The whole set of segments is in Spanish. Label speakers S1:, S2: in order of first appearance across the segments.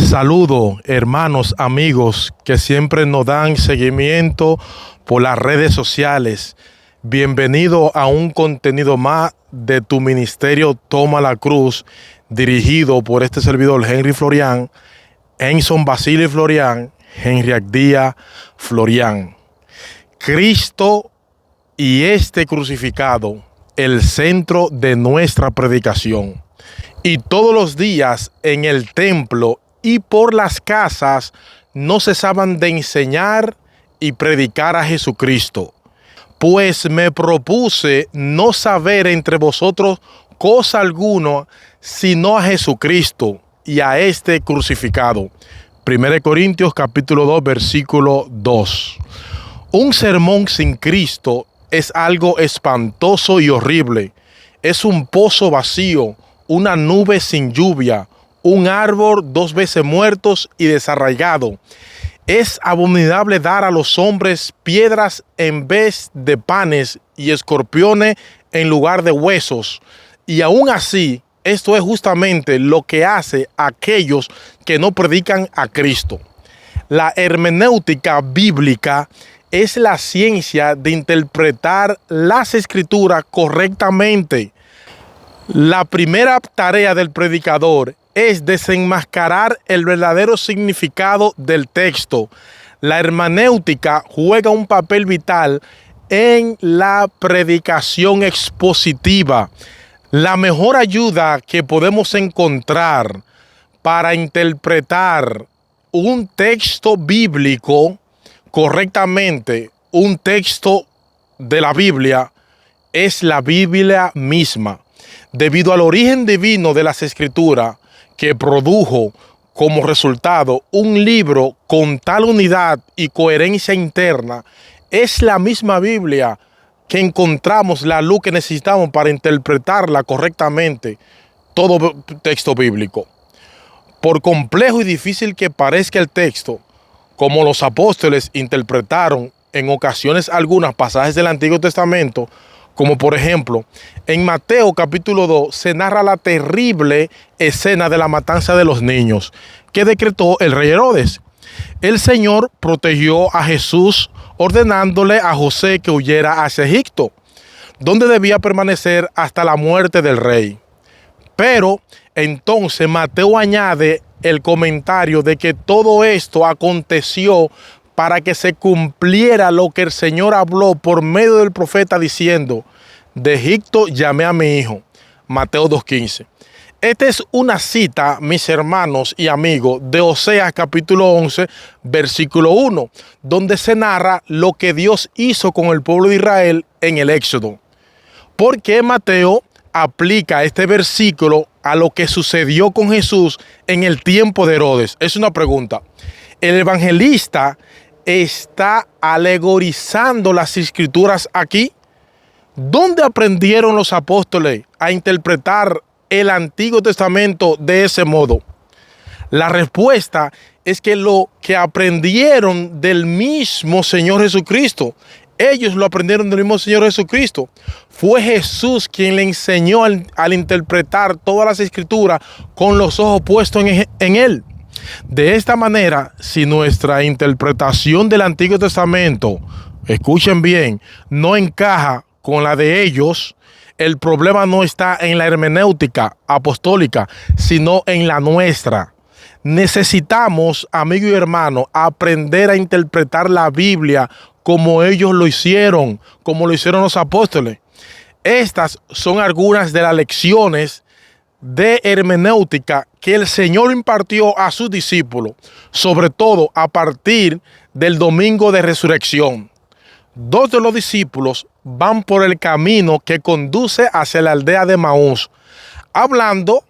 S1: Saludo, hermanos, amigos que siempre nos dan seguimiento por las redes sociales. Bienvenido a un contenido más de tu ministerio Toma la Cruz, dirigido por este servidor Henry Florian, Enson Basili Florian, Henry Agdía Florian. Cristo y este crucificado, el centro de nuestra predicación. Y todos los días en el templo y por las casas no cesaban de enseñar y predicar a Jesucristo. Pues me propuse no saber entre vosotros cosa alguna, sino a Jesucristo y a este crucificado. 1 Corintios capítulo 2, versículo 2. Un sermón sin Cristo es algo espantoso y horrible. Es un pozo vacío, una nube sin lluvia, un árbol 2 veces muertos y desarraigado. Es abominable dar a los hombres piedras en vez de panes y escorpiones en lugar de huesos. Y aún así, esto es justamente lo que hace a aquellos que no predican a Cristo. La hermenéutica bíblica es la ciencia de interpretar las escrituras correctamente. La primera tarea del predicador es desenmascarar el verdadero significado del texto. La hermenéutica juega un papel vital en la predicación expositiva. La mejor ayuda que podemos encontrar para interpretar un texto bíblico correctamente, un texto de la Biblia, es la Biblia misma. Debido al origen divino de las Escrituras, que produjo como resultado un libro con tal unidad y coherencia interna, es la misma Biblia que encontramos la luz que necesitamos para interpretarla correctamente, todo texto bíblico. Por complejo y difícil que parezca el texto, como los apóstoles interpretaron en ocasiones algunas pasajes del Antiguo Testamento, como por ejemplo, en Mateo capítulo 2 se narra la terrible escena de la matanza de los niños que decretó el rey Herodes. El Señor protegió a Jesús ordenándole a José que huyera hacia Egipto, donde debía permanecer hasta la muerte del rey. Pero entonces Mateo añade el comentario de que todo esto aconteció para que se cumpliera lo que el Señor habló por medio del profeta diciendo: de Egipto llamé a mi hijo. Mateo 2:15. Esta es una cita, mis hermanos y amigos, de Oseas capítulo 11, versículo 1, donde se narra lo que Dios hizo con el pueblo de Israel en el Éxodo. ¿Por qué Mateo aplica este versículo a lo que sucedió con Jesús en el tiempo de Herodes? Es una pregunta. El evangelista está alegorizando las escrituras aquí. ¿Dónde aprendieron los apóstoles a interpretar el Antiguo Testamento de ese modo? La respuesta es que lo que aprendieron del mismo Señor Jesucristo. Ellos lo aprendieron del mismo Señor Jesucristo. Fue Jesús quien le enseñó al interpretar todas las escrituras con los ojos puestos en Él. De esta manera, si nuestra interpretación del Antiguo Testamento, escuchen bien, no encaja con la de ellos, el problema no está en la hermenéutica apostólica, sino en la nuestra. Necesitamos, amigo y hermano, aprender a interpretar la Biblia como ellos lo hicieron, como lo hicieron los apóstoles. Estas son algunas de las lecciones de hermenéutica que el Señor impartió a sus discípulos, sobre todo a partir del domingo de resurrección. 2 de los discípulos van por el camino que conduce hacia la aldea de Maús, hablando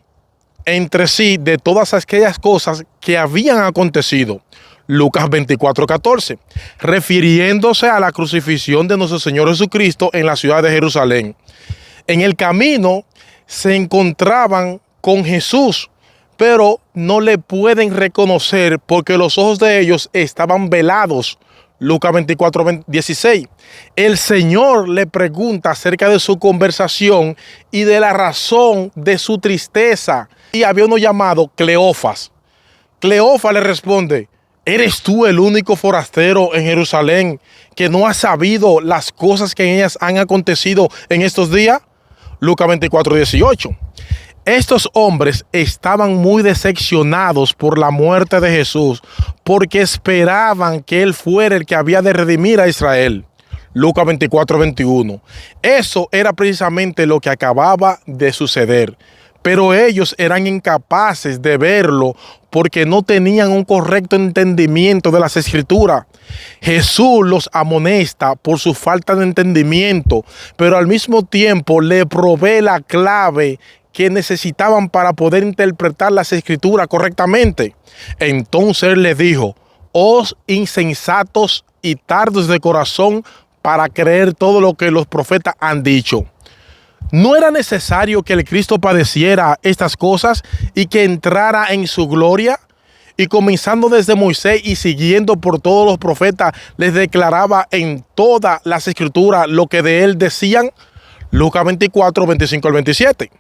S1: entre sí de todas aquellas cosas que habían acontecido. Lucas 24:14, refiriéndose a la crucifixión de nuestro Señor Jesucristo en la ciudad de Jerusalén. En el camino se encontraban con Jesús, pero no le pueden reconocer porque los ojos de ellos estaban velados. Lucas 24:16. El Señor le pregunta acerca de su conversación y de la razón de su tristeza. Y había uno llamado Cleofas, Cleofa le responde: ¿eres tú el único forastero en Jerusalén que no ha sabido las cosas que en ellas han acontecido en estos días? Lucas 24:18. Estos hombres estaban muy decepcionados por la muerte de Jesús, porque esperaban que Él fuera el que había de redimir a Israel. Lucas 24:21. Eso era precisamente lo que acababa de suceder. Pero ellos eran incapaces de verlo porque no tenían un correcto entendimiento de las Escrituras. Jesús los amonesta por su falta de entendimiento, pero al mismo tiempo le provee la clave que necesitaban para poder interpretar las Escrituras correctamente. Entonces les dijo: «Os insensatos y tardos de corazón para creer todo lo que los profetas han dicho». ¿No era necesario que el Cristo padeciera estas cosas y que entrara en su gloria? Y comenzando desde Moisés y siguiendo por todos los profetas, les declaraba en todas las Escrituras lo que de él decían. Lucas 24:25-27.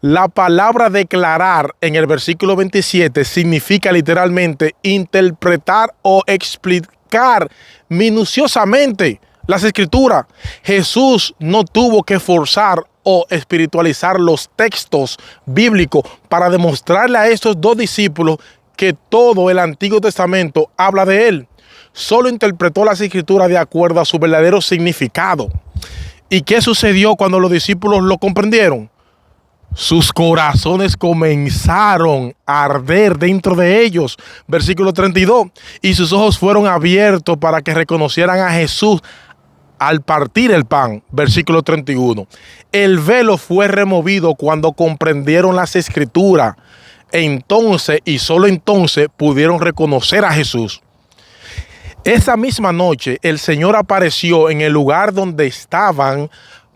S1: La palabra declarar en el versículo 27 significa literalmente interpretar o explicar minuciosamente las Escrituras. Jesús no tuvo que forzar o espiritualizar los textos bíblicos para demostrarle a estos dos discípulos que todo el Antiguo Testamento habla de él. Solo interpretó las Escrituras de acuerdo a su verdadero significado. ¿Y qué sucedió cuando los discípulos lo comprendieron? Sus corazones comenzaron a arder dentro de ellos. Versículo 32. Y sus ojos fueron abiertos para que reconocieran a Jesús al partir el pan. Versículo 31. El velo fue removido cuando comprendieron las Escrituras. Entonces, y solo entonces, pudieron reconocer a Jesús. Esa misma noche, el Señor apareció en el lugar donde estaban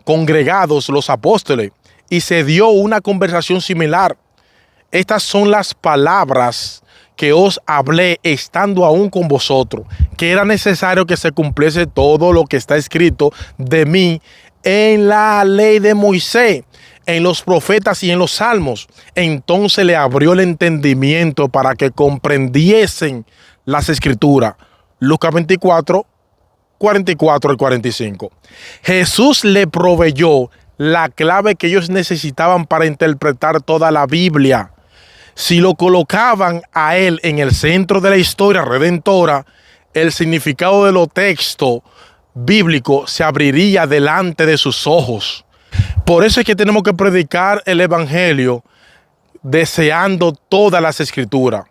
S1: congregados los apóstoles y se dio una conversación similar. Estas son las palabras que os hablé estando aún con vosotros, que era necesario que se cumpliese todo lo que está escrito de mí en la ley de Moisés, en los profetas y en los salmos. Entonces le abrió el entendimiento para que comprendiesen las Escrituras. Lucas 24:44-45. Jesús le proveyó la clave que ellos necesitaban para interpretar toda la Biblia. Si lo colocaban a él en el centro de la historia redentora, el significado de los textos bíblicos se abriría delante de sus ojos. Por eso es que tenemos que predicar el evangelio deseando todas las Escrituras.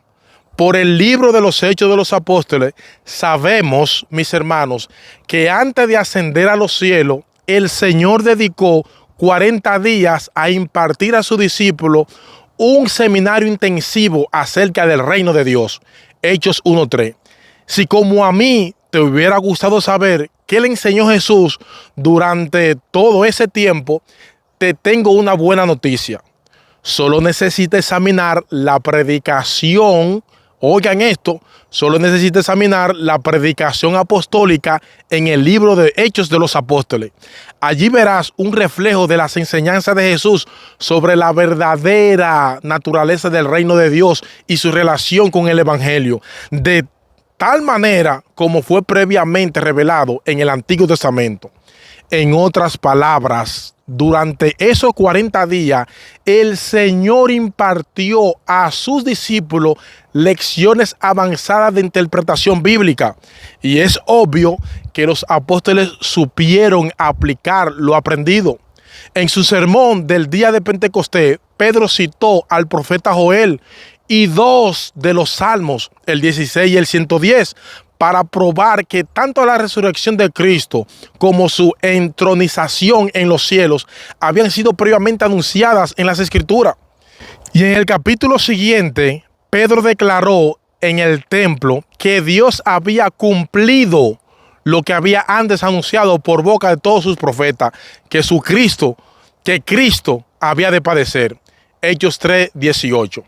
S1: Por el libro de los Hechos de los Apóstoles, sabemos, mis hermanos, que antes de ascender a los cielos, el Señor dedicó 40 días a impartir a sus discípulos un seminario intensivo acerca del reino de Dios. Hechos 1:3. Si como a mí te hubiera gustado saber qué le enseñó Jesús durante todo ese tiempo, te tengo una buena noticia. Solo necesita examinar la predicación. Oigan esto, solo necesita examinar la predicación apostólica en el libro de Hechos de los Apóstoles. Allí verás un reflejo de las enseñanzas de Jesús sobre la verdadera naturaleza del reino de Dios y su relación con el evangelio, de tal manera como fue previamente revelado en el Antiguo Testamento. En otras palabras, durante esos 40 días, el Señor impartió a sus discípulos lecciones avanzadas de interpretación bíblica. Y es obvio que los apóstoles supieron aplicar lo aprendido. En su sermón del día de Pentecostés, Pedro citó al profeta Joel y dos de los salmos, el 16 y el 110, para probar que tanto la resurrección de Cristo como su entronización en los cielos habían sido previamente anunciadas en las Escrituras. Y en el capítulo siguiente, Pedro declaró en el templo que Dios había cumplido lo que había antes anunciado por boca de todos sus profetas, que Cristo había de padecer. Hechos 3:18.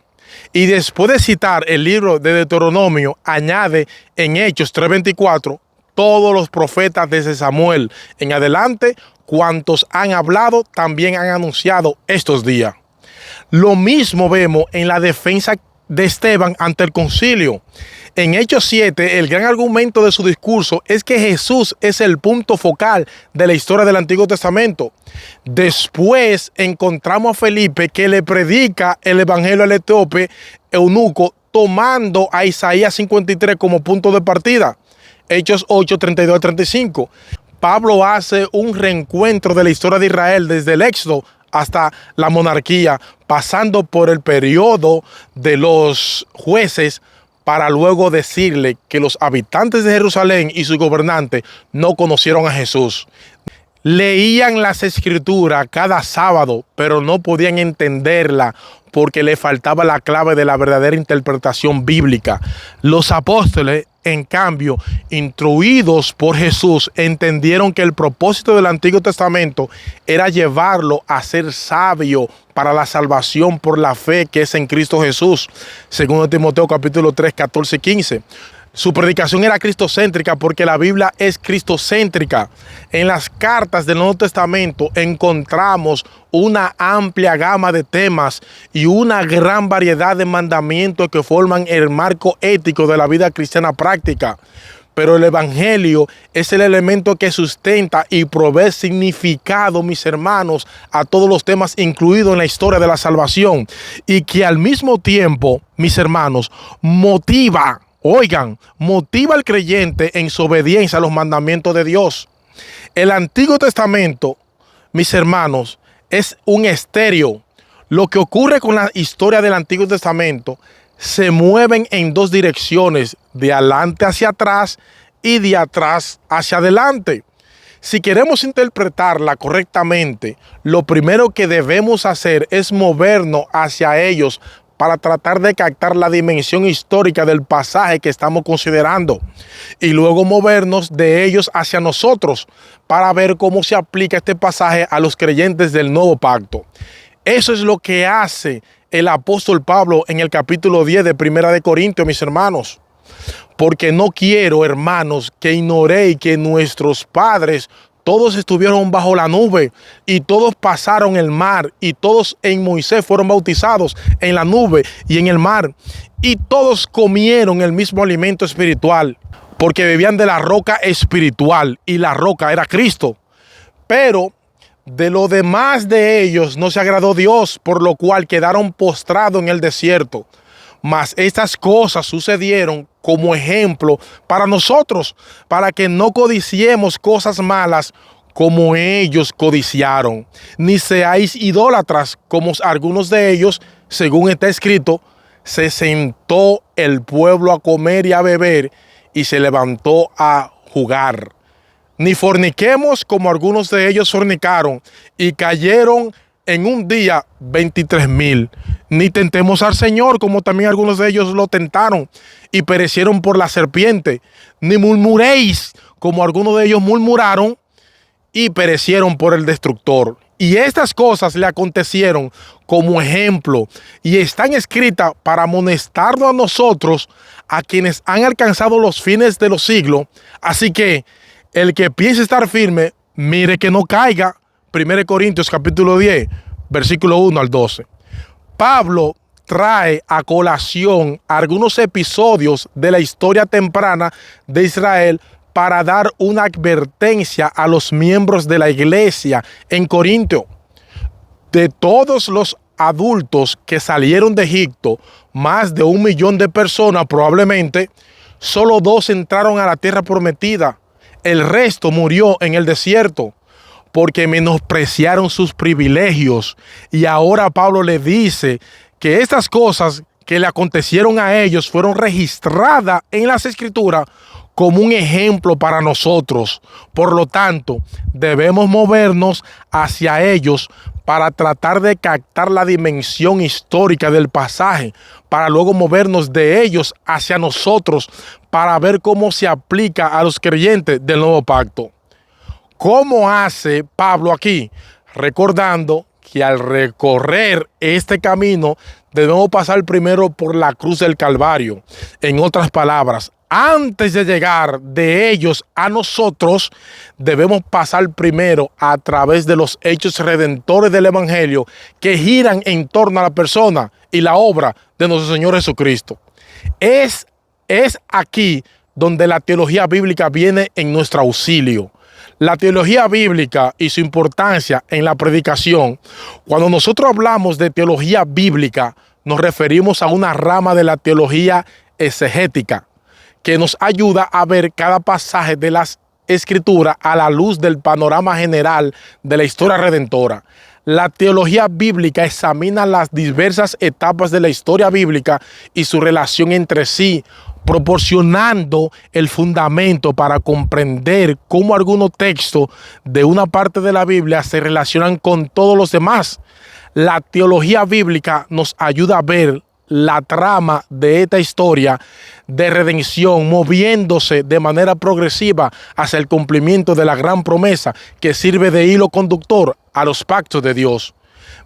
S1: Y después de citar el libro de Deuteronomio, añade en Hechos 3:24, todos los profetas desde Samuel en adelante, cuantos han hablado, también han anunciado estos días. Lo mismo vemos en la defensa de Esteban ante el concilio. En Hechos 7, el gran argumento de su discurso es que Jesús es el punto focal de la historia del Antiguo Testamento. Después encontramos a Felipe, que le predica el evangelio al etíope eunuco, tomando a Isaías 53 como punto de partida. Hechos 8, 32 al 35. Pablo hace un reencuentro de la historia de Israel desde el Éxodo hasta la monarquía, pasando por el periodo de los jueces, para luego decirle que los habitantes de Jerusalén y sus gobernantes no conocieron a Jesús. Leían las escrituras cada sábado, pero no podían entenderla porque le faltaba la clave de la verdadera interpretación bíblica. Los apóstoles, en cambio, instruidos por Jesús, entendieron que el propósito del Antiguo Testamento era llevarlo a ser sabio para la salvación por la fe que es en Cristo Jesús. Según Timoteo capítulo 3, 14 y 15. Su predicación era cristocéntrica porque la Biblia es cristocéntrica. En las cartas del Nuevo Testamento encontramos una amplia gama de temas y una gran variedad de mandamientos que forman el marco ético de la vida cristiana práctica. Pero el evangelio es el elemento que sustenta y provee significado, mis hermanos, a todos los temas incluidos en la historia de la salvación, y que al mismo tiempo, mis hermanos, motiva al creyente en su obediencia a los mandamientos de Dios. El Antiguo Testamento, mis hermanos, es un estéreo. Lo que ocurre con la historia del Antiguo Testamento se mueven en dos direcciones, de adelante hacia atrás y de atrás hacia adelante. Si queremos interpretarla correctamente, lo primero que debemos hacer es movernos hacia ellos para tratar de captar la dimensión histórica del pasaje que estamos considerando, y luego movernos de ellos hacia nosotros para ver cómo se aplica este pasaje a los creyentes del nuevo pacto. Eso es lo que hace el apóstol Pablo en el capítulo 10 de Primera de Corintios, mis hermanos. Porque no quiero, hermanos, que ignoréis que nuestros padres todos estuvieron bajo la nube y todos pasaron el mar, y todos en Moisés fueron bautizados en la nube y en el mar, y todos comieron el mismo alimento espiritual, porque bebían de la roca espiritual, y la roca era Cristo. Pero de lo demás de ellos no se agradó Dios, por lo cual quedaron postrados en el desierto. Mas estas cosas sucedieron como ejemplo para nosotros, para que no codiciemos cosas malas como ellos codiciaron, ni seáis idólatras como algunos de ellos. Según está escrito, se sentó el pueblo a comer y a beber, y se levantó a jugar. Ni forniquemos como algunos de ellos fornicaron, y cayeron en un día 23,000. Ni tentemos al Señor, como también algunos de ellos lo tentaron y perecieron por la serpiente. Ni murmuréis, como algunos de ellos murmuraron y perecieron por el destructor. Y estas cosas le acontecieron como ejemplo, y están escritas para amonestarnos a nosotros, a quienes han alcanzado los fines de los siglos. Así que el que piense estar firme, mire que no caiga. 1 Corintios capítulo 10, versículo 1 al 12. Pablo trae a colación algunos episodios de la historia temprana de Israel para dar una advertencia a los miembros de la iglesia en Corintio. De todos los adultos que salieron de Egipto, más de 1 millón de personas probablemente, solo 2 entraron a la tierra prometida. El resto murió en el desierto, porque menospreciaron sus privilegios. Y ahora Pablo le dice que estas cosas que le acontecieron a ellos fueron registradas en las Escrituras como un ejemplo para nosotros. Por lo tanto, debemos movernos hacia ellos para tratar de captar la dimensión histórica del pasaje, para luego movernos de ellos hacia nosotros para ver cómo se aplica a los creyentes del nuevo pacto. ¿Cómo hace Pablo aquí? Recordando que al recorrer este camino debemos pasar primero por la cruz del Calvario. En otras palabras, antes de llegar de ellos a nosotros, debemos pasar primero a través de los hechos redentores del Evangelio que giran en torno a la persona y la obra de nuestro Señor Jesucristo. Es aquí donde la teología bíblica viene en nuestro auxilio. La teología bíblica y su importancia en la predicación. Cuando nosotros hablamos de teología bíblica, nos referimos a una rama de la teología exegética que nos ayuda a ver cada pasaje de las Escrituras a la luz del panorama general de la historia redentora. La teología bíblica examina las diversas etapas de la historia bíblica y su relación entre sí, proporcionando el fundamento para comprender cómo algunos textos de una parte de la Biblia se relacionan con todos los demás. La teología bíblica nos ayuda a ver la trama de esta historia de redención moviéndose de manera progresiva hacia el cumplimiento de la gran promesa que sirve de hilo conductor a los pactos de Dios.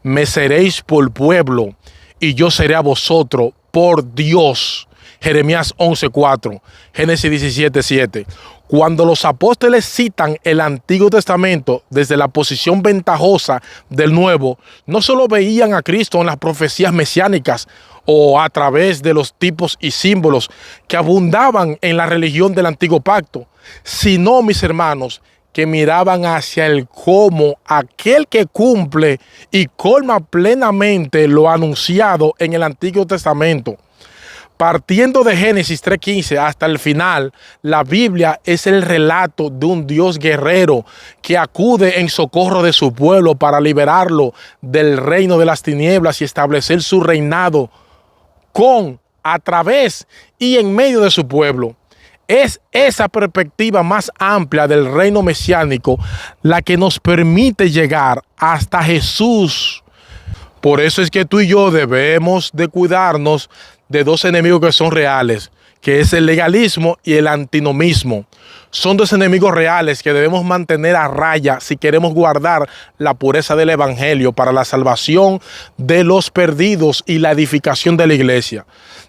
S1: Me seréis por pueblo y yo seré a vosotros por Dios. Jeremías 11:4, Génesis 17:7. Cuando los apóstoles citan el Antiguo Testamento desde la posición ventajosa del Nuevo, no solo veían a Cristo en las profecías mesiánicas o a través de los tipos y símbolos que abundaban en la religión del Antiguo Pacto, sino, mis hermanos, que miraban hacia el cómo aquel que cumple y colma plenamente lo anunciado en el Antiguo Testamento. Partiendo de Génesis 3:15 hasta el final, la Biblia es el relato de un Dios guerrero que acude en socorro de su pueblo para liberarlo del reino de las tinieblas y establecer su reinado a través y en medio de su pueblo. Es esa perspectiva más amplia del reino mesiánico la que nos permite llegar hasta Jesús. Por eso es que tú y yo debemos de cuidarnos de dos enemigos que son reales, que es el legalismo y el antinomismo. Son dos enemigos reales que debemos mantener a raya si queremos guardar la pureza del evangelio para la salvación de los perdidos y la edificación de la iglesia.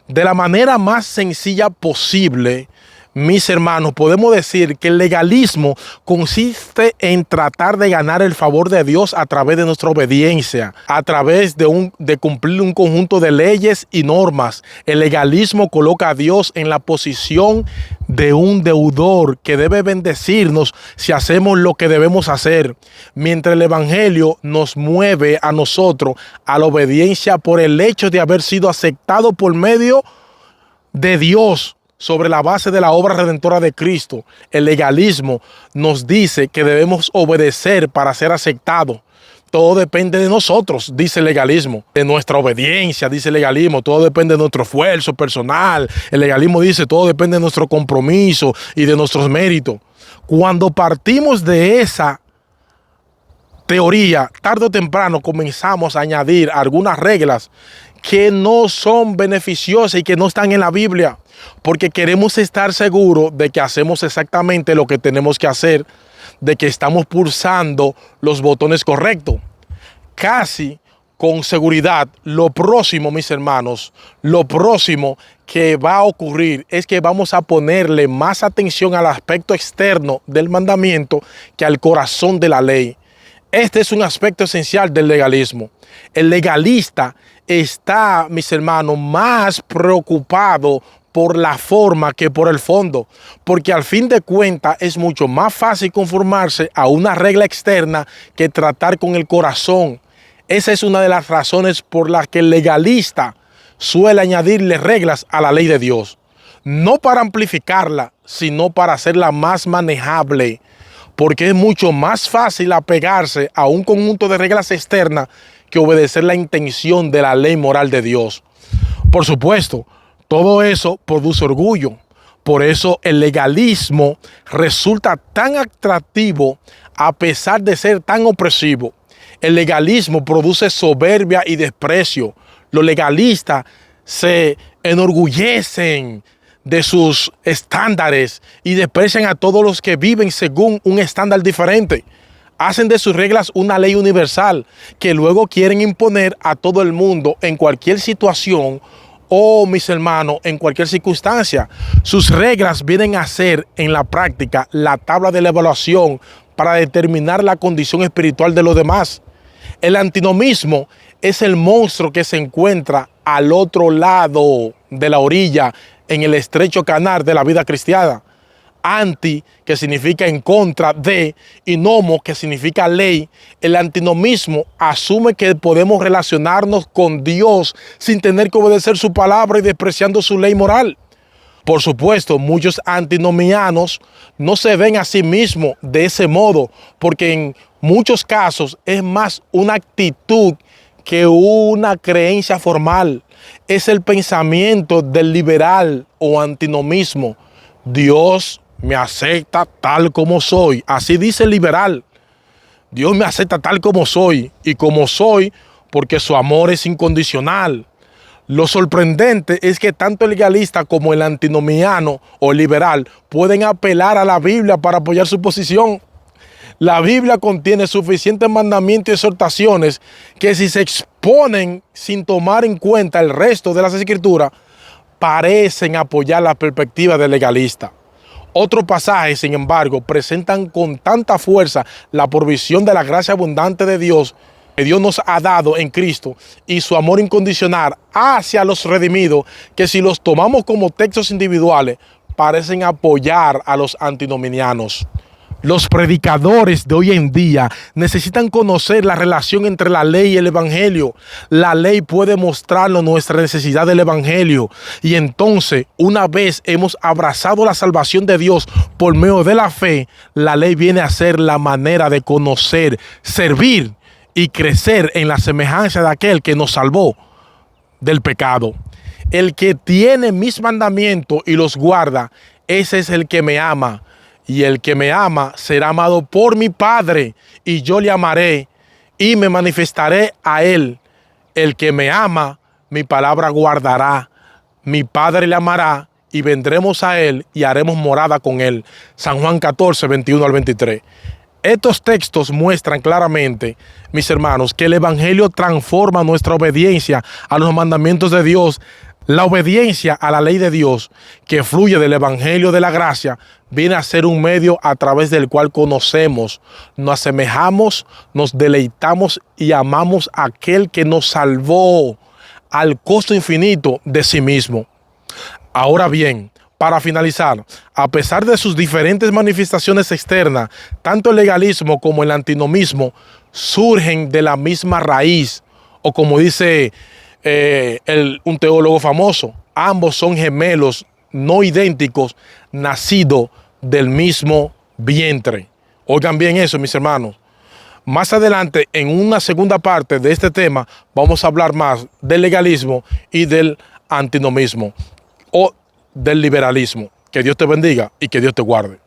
S1: De la manera más sencilla posible, mis hermanos, podemos decir que el legalismo consiste en tratar de ganar el favor de Dios a través de nuestra obediencia, a través de cumplir un conjunto de leyes y normas. El legalismo coloca a Dios en la posición de un deudor que debe bendecirnos si hacemos lo que debemos hacer, mientras el evangelio nos mueve a nosotros a la obediencia por el hecho de haber sido aceptado por medio de Dios, sobre la base de la obra redentora de Cristo. El legalismo nos dice que debemos obedecer para ser aceptados. Todo depende de nosotros, dice el legalismo. De nuestra obediencia, dice el legalismo. Todo depende de nuestro esfuerzo personal. El legalismo dice todo depende de nuestro compromiso y de nuestros méritos. Cuando partimos de esa teoría, tarde o temprano comenzamos a añadir algunas reglas que no son beneficiosas y que no están en la Biblia, porque queremos estar seguros de que hacemos exactamente lo que tenemos que hacer, de que estamos pulsando los botones correctos. Casi con seguridad, lo próximo, mis hermanos, lo próximo que va a ocurrir es que vamos a ponerle más atención al aspecto externo del mandamiento que al corazón de la ley. Este es un aspecto esencial del legalismo. El legalista está, mis hermanos, más preocupado por la forma que por el fondo, porque al fin de cuentas es mucho más fácil conformarse a una regla externa que tratar con el corazón. Esa es una de las razones por las que el legalista suele añadirle reglas a la ley de Dios, no para amplificarla, sino para hacerla más manejable, porque es mucho más fácil apegarse a un conjunto de reglas externas que obedecer la intención de la ley moral de Dios. Por supuesto, todo eso produce orgullo. Por eso el legalismo resulta tan atractivo a pesar de ser tan opresivo. El legalismo produce soberbia y desprecio. Los legalistas se enorgullecen de sus estándares y desprecian a todos los que viven según un estándar diferente. Hacen de sus reglas una ley universal que luego quieren imponer a todo el mundo en cualquier situación o, mis hermanos, en cualquier circunstancia. Sus reglas vienen a ser en la práctica la tabla de la evaluación para determinar la condición espiritual de los demás. El antinomismo es el monstruo que se encuentra al otro lado de la orilla en el estrecho canal de la vida cristiana. Anti, que significa en contra de, y nomo, que significa ley. El antinomismo asume que podemos relacionarnos con Dios sin tener que obedecer su palabra y despreciando su ley moral. Por supuesto, muchos antinomianos no se ven a sí mismos de ese modo, porque en muchos casos es más una actitud que una creencia formal. Es el pensamiento del liberal o antinomismo. Dios me acepta tal como soy. Así dice el liberal. Dios me acepta tal como soy, y como soy porque su amor es incondicional. Lo sorprendente es que tanto el legalista como el antinomiano o liberal pueden apelar a la Biblia para apoyar su posición. La Biblia contiene suficientes mandamientos y exhortaciones que, si se exponen sin tomar en cuenta el resto de las escrituras, parecen apoyar la perspectiva del legalista. Otros pasajes, sin embargo, presentan con tanta fuerza la provisión de la gracia abundante de Dios que Dios nos ha dado en Cristo y su amor incondicional hacia los redimidos, que si los tomamos como textos individuales, parecen apoyar a los antinomianos. Los predicadores de hoy en día necesitan conocer la relación entre la ley y el evangelio. La ley puede mostrarnos nuestra necesidad del evangelio, y entonces, una vez hemos abrazado la salvación de Dios por medio de la fe, la ley viene a ser la manera de conocer, servir y crecer en la semejanza de aquel que nos salvó del pecado. El que tiene mis mandamientos y los guarda, ese es el que me ama. Y el que me ama será amado por mi Padre, y yo le amaré y me manifestaré a él. El que me ama, mi palabra guardará. Mi Padre le amará y vendremos a él y haremos morada con él. San Juan 14, 21 al 23. Estos textos muestran claramente, mis hermanos, que el evangelio transforma nuestra obediencia a los mandamientos de Dios. La obediencia a la ley de Dios, que fluye del evangelio de la gracia, viene a ser un medio a través del cual conocemos, nos asemejamos, nos deleitamos y amamos a aquel que nos salvó al costo infinito de sí mismo. Ahora bien, para finalizar, a pesar de sus diferentes manifestaciones externas, tanto el legalismo como el antinomismo surgen de la misma raíz, o como dice un teólogo famoso, ambos son gemelos no idénticos, nacidos del mismo vientre. Oigan bien eso, mis hermanos. Más adelante, en una segunda parte de este tema, vamos a hablar más del legalismo y del antinomismo o del liberalismo. Que Dios te bendiga y que Dios te guarde.